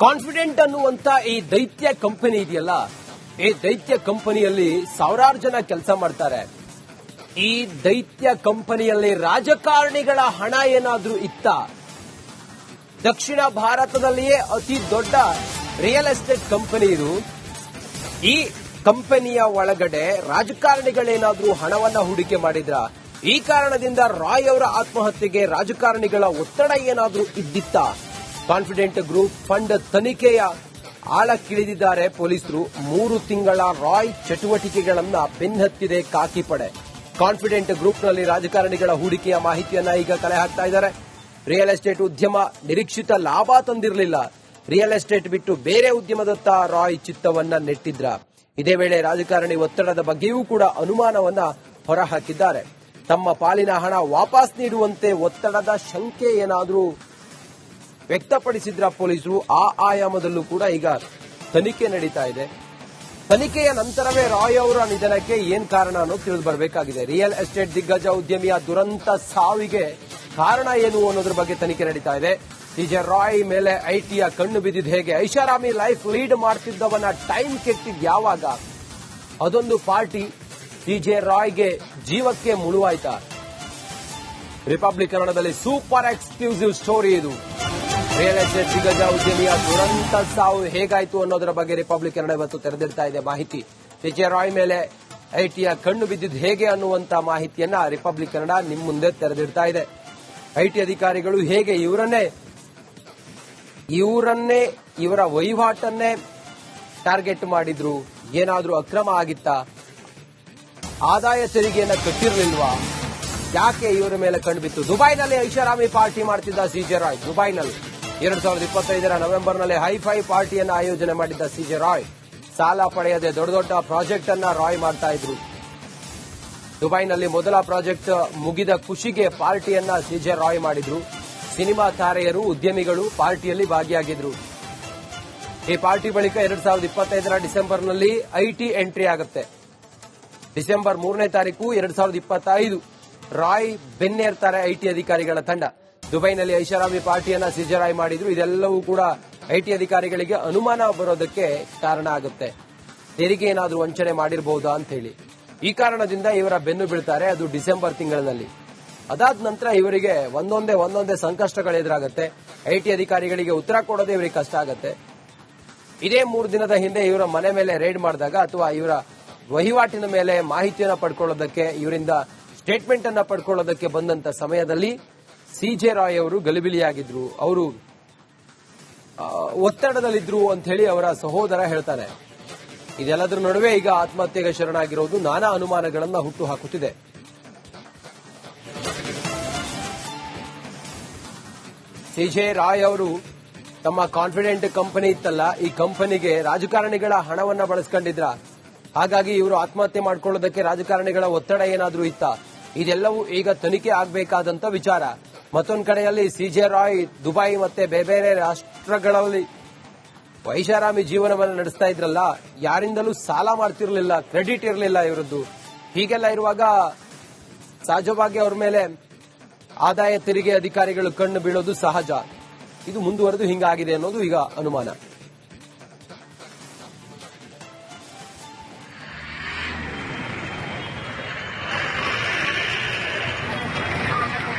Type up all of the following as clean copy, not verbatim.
Confident ಅನ್ನುವಂತ ಈ ದೈತ್ಯ ಕಂಪನಿ ಇದೆಯಲ್ಲ, ಈ ದೈತ್ಯ ಕಂಪನಿಯಲ್ಲಿ ಸಾವಿರಾರು ಜನ ಕೆಲಸ ಮಾಡ್ತಾರೆ. ಈ ದೈತ್ಯ ಕಂಪನಿಯಲ್ಲಿ ರಾಜಕಾರಣಿಗಳ ಹಣ ಏನಾದ್ರೂ ಇತ್ತ? ದಕ್ಷಿಣ ಭಾರತದಲ್ಲಿಯೇ ಅತಿ ದೊಡ್ಡ ರಿಯಲ್ ಎಸ್ಟೇಟ್ ಕಂಪನಿ ಇದು. ಈ ಕಂಪನಿಯ ಒಳಗಡೆ ರಾಜಕಾರಣಿಗಳೇನಾದ್ರೂ ಹಣವನ್ನ ಹೂಡಿಕೆ ಮಾಡಿದ್ರ? ಈ ಕಾರಣದಿಂದ ರಾಯ್ ಅವರ ಆತ್ಮಹತ್ಯೆಗೆ ರಾಜಕಾರಣಿಗಳ ಒತ್ತಡ ಏನಾದ್ರೂ ಇದ್ದಿತ್ತ? ಕಾನ್ಫಿಡೆಂಟ್ ಗ್ರೂಪ್ ಫಂಡ್ ತನಿಖೆಯ ಆಳಕ್ಕಿಳಿದಿದ್ದಾರೆ ಪೊಲೀಸರು. 3 ತಿಂಗಳ ರಾಯ್ ಚಟುವಟಿಕೆಗಳನ್ನ ಬೆನ್ನಹತ್ತಿದೆ ಖಾಕಿ ಪಡೆ. ಕಾನ್ಫಿಡೆಂಟ್ ಗ್ರೂಪ್ನಲ್ಲಿ ರಾಜಕಾರಣಿಗಳ ಹೂಡಿಕೆಯ ಮಾಹಿತಿಯನ್ನ ಈಗ ಕಲೆ ಹಾಕ್ತಾ ಇದ್ದಾರೆ. ರಿಯಲ್ ಎಸ್ಟೇಟ್ ಉದ್ಯಮ ನಿರೀಕ್ಷಿತ ಲಾಭ ತಂದಿರಲಿಲ್ಲ. ರಿಯಲ್ ಎಸ್ಟೇಟ್ ಬಿಟ್ಟು ಬೇರೆ ಉದ್ಯಮದತ್ತ ರಾಯ್ ಚಿತ್ತವನ್ನ ನೆಟ್ಟಿದ್ರ. ಇದೇ ವೇಳೆ ರಾಜಕಾರಣಿ ಒತ್ತಡದ ಬಗ್ಗೆಯೂ ಕೂಡ ಅನುಮಾನವನ್ನ ಹೊರಹಾಕಿದ್ದಾರೆ. ತಮ್ಮ ಪಾಲಿನ ಹಣ ವಾಪಸ್ ನೀಡುವಂತೆ ಒತ್ತಡದ ಶಂಕೆ ಏನಾದರೂ ವ್ಯಕ್ತಪಡಿಸಿದ್ರ ಪೊಲೀಸರು. ಆ ಆಯಾಮದಲ್ಲೂ ಕೂಡ ಈಗ ತನಿಖೆ ನಡೀತಾ ಇದೆ. ತನಿಖೆಯ ನಂತರವೇ ರಾಯ್ ಅವರ ನಿಧನಕ್ಕೆ ಏನ್ ಕಾರಣ ಅನ್ನೋದು ತಿಳಿದು ಬರಬೇಕಾಗಿದೆ. ರಿಯಲ್ ಎಸ್ಟೇಟ್ ದಿಗ್ಗಜ ಉದ್ಯಮಿಯ ದುರಂತ ಸಾವಿಗೆ ಕಾರಣ ಏನು ಅನ್ನೋದ್ರ ಬಗ್ಗೆ ತನಿಖೆ ನಡೀತಾ ಇದೆ. ಸಿಜೆ ರಾಯ್ ಮೇಲೆ ಐಟಿಯ ಕಣ್ಣು ಬಿದ್ದಿದ್ದು ಹೇಗೆ? ಐಷಾರಾಮಿ ಲೈಫ್ ಲೀಡ್ ಮಾಡ್ತಿದ್ದವನ ಟೈಮ್ ಕೆಟ್ಟಿದ್ ಯಾವಾಗ? ಅದೊಂದು ಪಾರ್ಟಿ ಸಿಜೆ ರಾಯ್ಗೆ ಜೀವಕ್ಕೆ ಮುಳುವಾಯ್ತಾ? ರಿಪಬ್ಲಿಕ್ ಕನ್ನಡದಲ್ಲಿ ಸೂಪರ್ ಎಕ್ಸ್ಕ್ಲೂಸಿವ್ ಸ್ಟೋರಿ ಇದು. ರಿಯಲ್ ಎಸ್ಟೇಟ್ ದಿಗ್ಗಜ ಉದ್ಯಮಿಯ ದುರಂತ ಸಾವು ಹೇಗಾಯ್ತು ಅನ್ನೋದರ ಬಗ್ಗೆ ರಿಪಬ್ಲಿಕ್ ಕನ್ನಡ ಇವತ್ತು ತೆರೆದಿಡ್ತಾ ಇದೆ ಮಾಹಿತಿ. ಸಿಜೆ ರಾಯ್ ಮೇಲೆ ಐಟಿಯ ಕಣ್ಣು ಬಿದ್ದಿದ್ದು ಹೇಗೆ ಅನ್ನುವಂತ ಮಾಹಿತಿಯನ್ನ ರಿಪಬ್ಲಿಕ್ ಕನ್ನಡ ನಿಮ್ಮ ಮುಂದೆ ತೆರೆದಿಡ್ತಾ ಇದೆ. ಐಟಿ ಅಧಿಕಾರಿಗಳು ಹೇಗೆ ಇವರನ್ನೇ ಇವರ ವಹಿವಾಟನ್ನೇ ಟಾರ್ಗೆಟ್ ಮಾಡಿದ್ರು? ಏನಾದ್ರೂ ಅಕ್ರಮ ಆಗಿತ್ತಾ? ಆದಾಯ ತೆರಿಗೆಯನ್ನ ಕಟ್ಟಿರಲಿಲ್ವಾ? ಯಾಕೆ ಇವರ ಮೇಲೆ ಕಣ್ಬಿತ್ತು? ದುಬೈನಲ್ಲಿ ಐಷಾರಾಮಿ ಪಾರ್ಟಿ ಮಾಡ್ತಿದ್ದ ಸಿಜೆ ರಾಯ್. ದುಬೈನಲ್ಲಿ 2025ರ ನವೆಂಬರ್ನಲ್ಲಿ ಹೈಫೈ ಪಾರ್ಟಿಯನ್ನ ಆಯೋಜನೆ ಮಾಡಿದ್ದ ಸಿಜೆ ರಾಯ್ ಸಾಲ ಪಡೆಯದೆ ದೊಡ್ಡ ದೊಡ್ಡ ಪ್ರಾಜೆಕ್ಟ್ ಅನ್ನ ರಾಯ್ ಮಾಡ್ತಾ ಇದ್ರು. ದುಬೈನಲ್ಲಿ ಮೊದಲ ಪ್ರಾಜೆಕ್ಟ್ ಮುಗಿದ ಖುಷಿಗೆ ಪಾರ್ಟಿಯನ್ನ ಸಿಜೆ ರಾಯ್ ಮಾಡಿದ್ರು. ಸಿನಿಮಾ ತಾರೆಯರು, ಉದ್ಯಮಿಗಳು ಪಾರ್ಟಿಯಲ್ಲಿ ಭಾಗಿಯಾಗಿದ್ರು. ಈ ಪಾರ್ಟಿ ಬಳಿಕ 2025ರ ಡಿಸೆಂಬರ್ನಲ್ಲಿ ಐಟಿ ಎಂಟ್ರಿ ಆಗುತ್ತೆ. ಡಿಸೆಂಬರ್ 3ನೇ ತಾರೀಕು 2025 ರಾಯ್ ಬೆನ್ನೇರ್ತಾರೆ ಐಟಿ ಅಧಿಕಾರಿಗಳ ತಂಡ. ದುಬೈನಲ್ಲಿ ಐಷಾರಾಮಿ ಪಾರ್ಟಿಯನ್ನ ಸಿಜೆ ರಾಯ್ ಮಾಡಿದ್ರು. ಇದೆಲ್ಲವೂ ಕೂಡ ಐಟಿ ಅಧಿಕಾರಿಗಳಿಗೆ ಅನುಮಾನ ಬರೋದಕ್ಕೆ ಕಾರಣ ಆಗುತ್ತೆ. ತೆರಿಗೆ ಏನಾದರೂ ವಂಚನೆ ಮಾಡಿರಬಹುದಾ ಅಂತ ಹೇಳಿ. ಈ ಕಾರಣದಿಂದ ಇವರ ಬೆನ್ನು ಬೀಳ್ತಾರೆ. ಅದು ಡಿಸೆಂಬರ್ ತಿಂಗಳಿನಲ್ಲಿ. ಅದಾದ ನಂತರ ಇವರಿಗೆ ಒಂದೊಂದೇ ಸಂಕಷ್ಟಗಳು ಎದುರಾಗುತ್ತೆ. ಐಟಿ ಅಧಿಕಾರಿಗಳಿಗೆ ಉತ್ತರ ಕೊಡೋದೇ ಇವರಿಗೆ ಕಷ್ಟ ಆಗುತ್ತೆ. ಇದೇ 3 ದಿನದ ಹಿಂದೆ ಇವರ ಮನೆ ಮೇಲೆ ರೇಡ್ ಮಾಡಿದಾಗ ಅಥವಾ ಇವರ ವಹಿವಾಟಿನ ಮೇಲೆ ಮಾಹಿತಿಯನ್ನು ಪಡ್ಕೊಳ್ಳೋದಕ್ಕೆ, ಇವರಿಂದ ಸ್ಟೇಟ್ಮೆಂಟ್ ಅನ್ನ ಪಡ್ಕೊಳ್ಳೋದಕ್ಕೆ ಬಂದಂತ ಸಮಯದಲ್ಲಿ ಸಿಜೆ ರಾಯ್ ಅವರು ಗಲಿಬಿಲಿಯಾಗಿದ್ರು. ಅವರು ಒತ್ತಡದಲ್ಲಿದ್ರು ಅಂತ ಹೇಳಿ ಅವರ ಸಹೋದರ ಹೇಳ್ತಾನೆ. ಇದೆಲ್ಲದರ ನಡುವೆ ಈಗ ಆತ್ಮಹತ್ಯೆಗೆ ಶರಣಾಗಿರೋದು ನಾನಾ ಅನುಮಾನಗಳನ್ನ ಹುಟ್ಟು ಹಾಕುತ್ತಿದೆ. ಸಿಜೆ ರಾಯ್ ಅವರು ತಮ್ಮ ಕಾನ್ಫಿಡೆಂಟ್ ಕಂಪನಿ ಇತ್ತಲ್ಲ, ಈ ಕಂಪನಿಗೆ ರಾಜಕಾರಣಿಗಳ ಹಣವನ್ನ ಬಳಸ್ಕೊಂಡಿದ್ರ. ಹಾಗಾಗಿ ಇವರು ಆತ್ಮಹತ್ಯೆ ಮಾಡ್ಕೊಳ್ಳೋದಕ್ಕೆ ರಾಜಕಾರಣಿಗಳ ಒತ್ತಡ ಏನಾದ್ರೂ ಇತ್ತ? ಇದೆಲ್ಲವೂ ಈಗ ತನಿಖೆ ಆಗಬೇಕಾದಂತ ವಿಚಾರ. ಮತ್ತೊಂದು ಕಡೆಯಲ್ಲಿ ಸಿಜೆ ರಾಯ್ ದುಬೈ ಮತ್ತೆ ಬೇರೆ ರಾಷ್ಟ್ರಗಳಲ್ಲಿ ಐಷಾರಾಮಿ ಜೀವನವನ್ನು ನಡೆಸ್ತಾ ಇದ್ರಲ್ಲ, ಯಾರಿಂದಲೂ ಸಾಲ ಮಾಡ್ತಿರ್ಲಿಲ್ಲ, ಕ್ರೆಡಿಟ್ ಇರಲಿಲ್ಲ ಇವರದ್ದು. ಹೀಗೆಲ್ಲ ಇರುವಾಗ ಸಹಜವಾಗಿ ಅವ್ರ ಮೇಲೆ ಆದಾಯ ತೆರಿಗೆ ಅಧಿಕಾರಿಗಳು ಕಣ್ಣು ಬೀಳೋದು ಸಹಜ. ಇದು ಮುಂದುವರೆದು ಹಿಂಗಾಗಿದೆ ಅನ್ನೋದು ಈಗ ಅನುಮಾನ.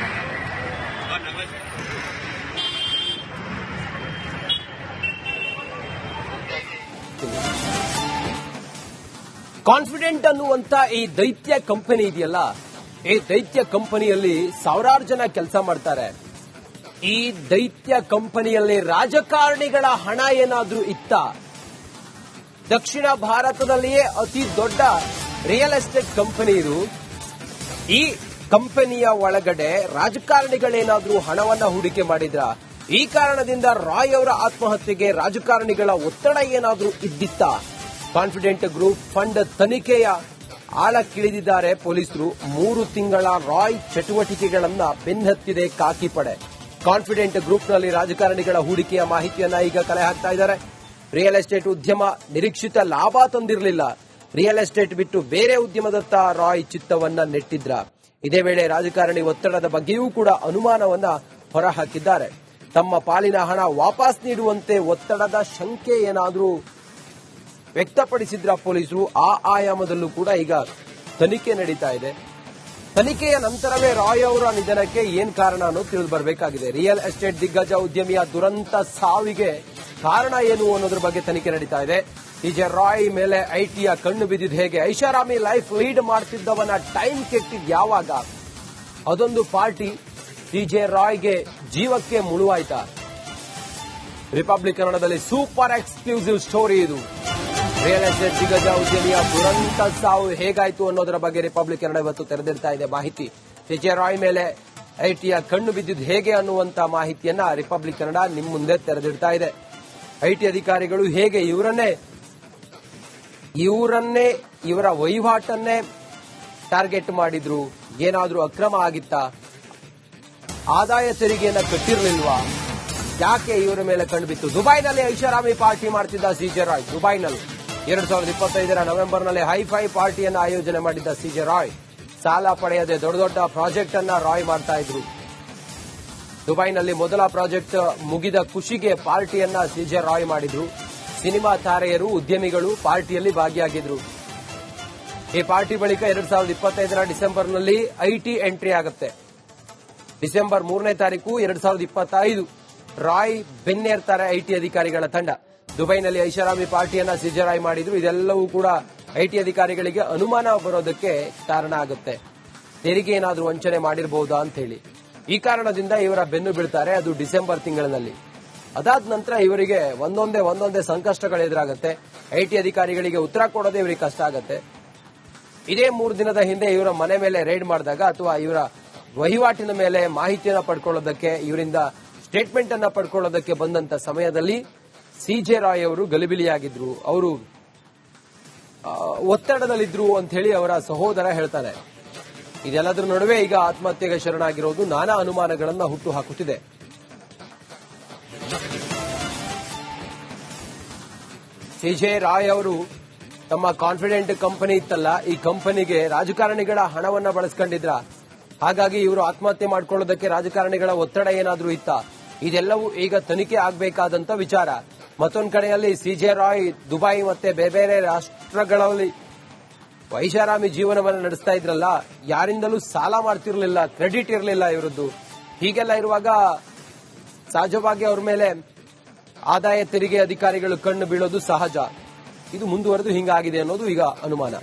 ಕಾನ್ಫಿಡೆಂಟ್ ಅನ್ನುವಂತ ಈ ದೈತ್ಯ ಕಂಪನಿ ಇದೆಯಲ್ಲ, ಈ ದೈತ್ಯ ಕಂಪನಿಯಲ್ಲಿ ಸಾವಿರಾರು ಜನ ಕೆಲಸ ಮಾಡ್ತಾರೆ. ಈ ದೈತ್ಯ ಕಂಪನಿಯಲ್ಲಿ ರಾಜಕಾರಣಿಗಳ ಹಣ ಏನಾದ್ರೂ ಇತ್ತ? ದಕ್ಷಿಣ ಭಾರತದಲ್ಲಿಯೇ ಅತಿ ದೊಡ್ಡ ರಿಯಲ್ ಎಸ್ಟೇಟ್ ಕಂಪನಿ ಇದು. ಈ ಕಂಪನಿಯ ಒಳಗಡೆ ರಾಜಕಾರಣಿಗಳೇನಾದ್ರೂ ಹಣವನ್ನ ಹೂಡಿಕೆ ಮಾಡಿದ್ರ? ಈ ಕಾರಣದಿಂದ ರಾಯ್ ಅವರ ಆತ್ಮಹತ್ಯೆಗೆ ರಾಜಕಾರಣಿಗಳ ಒತ್ತಡ ಏನಾದ್ರೂ ಇದ್ದಿತ್ತ? ಕಾನ್ಫಿಡೆಂಟ್ ಗ್ರೂಪ್ ಫಂಡ್ ತನಿಖೆಯ ಆಳಕ್ಕಿಳಿದಿದ್ದಾರೆ ಪೊಲೀಸರು. 3 ತಿಂಗಳ ರಾಯ್ ಚಟುವಟಿಕೆಗಳನ್ನ ಬೆನ್ನಹತ್ತಿದೆ ಖಾಕಿ ಪಡೆ. ಕಾನ್ಫಿಡೆಂಟ್ ಗ್ರೂಪ್ನಲ್ಲಿ ರಾಜಕಾರಣಿಗಳ ಹೂಡಿಕೆಯ ಮಾಹಿತಿಯನ್ನ ಈಗ ಕಲೆ ಹಾಕ್ತಾ ಇದ್ದಾರೆ. ರಿಯಲ್ ಎಸ್ಟೇಟ್ ಉದ್ಯಮ ನಿರೀಕ್ಷಿತ ಲಾಭ ತಂದಿರಲಿಲ್ಲ. ರಿಯಲ್ ಎಸ್ಟೇಟ್ ಬಿಟ್ಟು ಬೇರೆ ಉದ್ಯಮದತ್ತ ರಾಯ್ ಚಿತ್ತವನ್ನ ನೆಟ್ಟಿದ್ರ. ಇದೇ ವೇಳೆ ರಾಜಕಾರಣಿ ಒತ್ತಡದ ಬಗ್ಗೆಯೂ ಕೂಡ ಅನುಮಾನವನ್ನ ಹೊರಹಾಕಿದ್ದಾರೆ. ತಮ್ಮ ಪಾಲಿನ ಹಣ ವಾಪಸ್ ನೀಡುವಂತೆ ಒತ್ತಡದ ಶಂಕೆ ಏನಾದರೂ ವ್ಯಕ್ತಪಡಿಸಿದ್ರ ಪೊಲೀಸರು. ಆ ಆಯಾಮದಲ್ಲೂ ಕೂಡ ಈಗ ತನಿಖೆ ನಡೀತಾ ಇದೆ. ತನಿಖೆಯ ನಂತರವೇ ರಾಯ್ ಅವರ ನಿಧನಕ್ಕೆ ಏನ್ ಕಾರಣ ಅನ್ನೋದು ತಿಳಿದು ಬರಬೇಕಾಗಿದೆ. ರಿಯಲ್ ಎಸ್ಟೇಟ್ ದಿಗ್ಗಜ ಉದ್ಯಮಿಯ ದುರಂತ ಸಾವಿಗೆ ಕಾರಣ ಏನು ಅನ್ನೋದ್ರ ಬಗ್ಗೆ ತನಿಖೆ ನಡೀತಾ ಇದೆ. ಸಿ.ಜೆ. ರಾಯ್ ಮೇಲೆ ಐಟಿಯ ಕಣ್ಣು ಬಿದ್ದಿದ್ದು ಹೇಗೆ? ಐಷಾರಾಮಿ ಲೈಫ್ ಲೀಡ್ ಮಾಡ್ತಿದ್ದವನ ಟೈಮ್ ಕೆಟ್ಟಿದ್ ಯಾವಾಗ? ಅದೊಂದು ಪಾರ್ಟಿ ಸಿ.ಜೆ. ರಾಯ್ಗೆ ಜೀವಕ್ಕೆ ಮುಳುವಾಯ್ತಾ? ರಿಪಬ್ಲಿಕ್ ಕನ್ನಡದಲ್ಲಿ ಸೂಪರ್ ಎಕ್ಸ್ಕ್ಲೂಸಿವ್ ಸ್ಟೋರಿ ಇದು. ರಿಯಲ್ ಎಸ್ಟೇಟ್ ದಿಗ್ಗಜ ಉದ್ಯಮಿಯ ದುರಂತ ಸಾವು ಹೇಗಾಯ್ತು ಅನ್ನೋದರ ಬಗ್ಗೆ ರಿಪಬ್ಲಿಕ್ ಕನ್ನಡ ಇವತ್ತು ತೆರೆದಿಡ್ತಾ ಇದೆ ಮಾಹಿತಿ. ಸಿ.ಜೆ. ರಾಯ್ ಮೇಲೆ ಐಟಿಯ ಕಣ್ಣು ಬಿದ್ದಿದ್ದು ಹೇಗೆ ಅನ್ನುವಂತ ಮಾಹಿತಿಯನ್ನ ರಿಪಬ್ಲಿಕ್ ಕನ್ನಡ ನಿಮ್ಮ ಮುಂದೆ ತೆರೆದಿಡ್ತಾ ಇದೆ. ಐಟಿ ಅಧಿಕಾರಿಗಳು ಹೇಗೆ ಇವರ ವಹಿವಾಟನ್ನೇ ಟಾರ್ಗೆಟ್ ಮಾಡಿದ್ರು? ಏನಾದ್ರೂ ಅಕ್ರಮ ಆಗಿತ್ತಾ? ಆದಾಯ ತೆರಿಗೆಯನ್ನ ಕಟ್ಟಿರಲಿಲ್ವಾ? ಯಾಕೆ ಇವರ ಮೇಲೆ ಕಣ್ಬಿತ್ತು? ದುಬೈನಲ್ಲಿ ಐಷಾರಾಮಿ ಪಾರ್ಟಿ ಮಾಡ್ತಿದ್ದ ಸಿ.ಜೆ. ರಾಯ್. ದುಬೈನಲ್ಲಿ 2025ರ ನವೆಂಬರ್ನಲ್ಲಿ ಹೈಫೈ ಪಾರ್ಟಿಯನ್ನು ಆಯೋಜನೆ ಮಾಡಿದ್ದ ಸಿ.ಜೆ. ರಾಯ್ ಸಾಲ ಪಡೆಯದೆ ದೊಡ್ಡ ದೊಡ್ಡ ಪ್ರಾಜೆಕ್ಟ್ ಅನ್ನ ರಾಯ್ ಮಾಡ್ತಾ ಇದ್ರು. ದುಬೈನಲ್ಲಿ ಮೊದಲ ಪ್ರಾಜೆಕ್ಟ್ ಮುಗಿದ ಖುಷಿಗೆ ಪಾರ್ಟಿಯನ್ನ ಸಿ.ಜೆ. ರಾಯ್ ಮಾಡಿದ್ರು. ಸಿನಿಮಾ ತಾರೆಯರು, ಉದ್ಯಮಿಗಳು ಪಾರ್ಟಿಯಲ್ಲಿ ಭಾಗಿಯಾಗಿದ್ರು. ಈ ಪಾರ್ಟಿ ಬಳಿಕ 2025ರ ಡಿಸೆಂಬರ್ನಲ್ಲಿ ಐಟಿ ಎಂಟ್ರಿ ಆಗುತ್ತೆ. ಡಿಸೆಂಬರ್ 3ನೇ ತಾರೀಕು 2025 ರಾಯ್ ಬೆನ್ನೇರ್ತಾರೆ ಐಟಿ ಅಧಿಕಾರಿಗಳ ತಂಡ. ದುಬೈನಲ್ಲಿ ಐಷಾರಾಮಿ ಪಾರ್ಟಿಯನ್ನ ಸಿ.ಜೆ. ರಾಯ್ ಮಾಡಿದ್ರು. ಇದೆಲ್ಲವೂ ಕೂಡ ಐಟಿ ಅಧಿಕಾರಿಗಳಿಗೆ ಅನುಮಾನ ಬರೋದಕ್ಕೆ ಕಾರಣ ಆಗುತ್ತೆ. ತೆರಿಗೆ ಏನಾದರೂ ವಂಚನೆ ಮಾಡಿರಬಹುದಾ ಅಂತ ಹೇಳಿ. ಈ ಕಾರಣದಿಂದ ಇವರ ಬೆನ್ನು ಬೀಳ್ತಾರೆ. ಅದು ಡಿಸೆಂಬರ್ ತಿಂಗಳಿನಲ್ಲಿ. ಅದಾದ ನಂತರ ಇವರಿಗೆ ಒಂದೊಂದೇ ಸಂಕಷ್ಟಗಳು ಎದುರಾಗುತ್ತೆ. ಐಟಿ ಅಧಿಕಾರಿಗಳಿಗೆ ಉತ್ತರ ಕೊಡೋದೇ ಇವರಿಗೆ ಕಷ್ಟ ಆಗುತ್ತೆ. ಇದೇ 3 ದಿನದ ಹಿಂದೆ ಇವರ ಮನೆ ಮೇಲೆ ರೇಡ್ ಮಾಡಿದಾಗ ಅಥವಾ ಇವರ ವಹಿವಾಟಿನ ಮೇಲೆ ಮಾಹಿತಿಯನ್ನು ಪಡ್ಕೊಳ್ಳೋದಕ್ಕೆ, ಇವರಿಂದ ಸ್ಟೇಟ್ಮೆಂಟ್ ಅನ್ನ ಪಡ್ಕೊಳ್ಳೋದಕ್ಕೆ ಬಂದಂತ ಸಮಯದಲ್ಲಿ ಸಿ.ಜೆ. ರಾಯ್ ಅವರು ಗಲಿಬಿಲಿಯಾಗಿದ್ರು. ಅವರು ಒತ್ತಡದಲ್ಲಿದ್ರು ಅಂತ ಹೇಳಿ ಅವರ ಸಹೋದರ ಹೇಳ್ತಾರೆ. ಇದೆಲ್ಲದರ ನಡುವೆ ಈಗ ಆತ್ಮಹತ್ಯೆಗೆ ಶರಣಾಗಿರೋದು ನಾನಾ ಅನುಮಾನಗಳನ್ನ ಹುಟ್ಟು ಹಾಕುತ್ತಿದೆ. ಸಿ.ಜೆ. ರಾಯ್ ಅವರು ತಮ್ಮ ಕಾನ್ಫಿಡೆಂಟ್ ಕಂಪನಿ ಇತ್ತಲ್ಲ, ಈ ಕಂಪನಿಗೆ ರಾಜಕಾರಣಿಗಳ ಹಣವನ್ನ ಬಳಸ್ಕೊಂಡಿದ್ರ? ಹಾಗಾಗಿ ಇವರು ಆತ್ಮಹತ್ಯೆ ಮಾಡ್ಕೊಳ್ಳೋದಕ್ಕೆ ರಾಜಕಾರಣಿಗಳ ಒತ್ತಡ ಏನಾದ್ರೂ ಇತ್ತ? ಇದೆಲ್ಲವೂ ಈಗ ತನಿಖೆ ಆಗಬೇಕಾದಂತ ವಿಚಾರ. ಮತ್ತೊಂದು ಕಡೆಯಲ್ಲಿ ಸಿ.ಜೆ. ರಾಯ್ ದುಬೈ ಮತ್ತೆ ಬೇರೆ ರಾಷ್ಟ್ರಗಳಲ್ಲಿ ಐಷಾರಾಮಿ ಜೀವನವನ್ನು ನಡೆಸ್ತಾ ಇದ್ರಲ್ಲ, ಯಾರಿಂದಲೂ ಸಾಲ ಮಾಡ್ತಿರ್ಲಿಲ್ಲ, ಕ್ರೆಡಿಟ್ ಇರಲಿಲ್ಲ ಇವರದ್ದು. ಹೀಗೆಲ್ಲ ಇರುವಾಗ ಸಹಜವಾಗಿ ಅವ್ರ ಮೇಲೆ ಆದಾಯ ತೆರಿಗೆ ಅಧಿಕಾರಿಗಳು ಕಣ್ಣು ಬೀಳೋದು ಸಹಜ. ಇದು ಮುಂದುವರೆದು ಹಿಂಗಾಗಿದೆ ಅನ್ನೋದು ಈಗ ಅನುಮಾನ.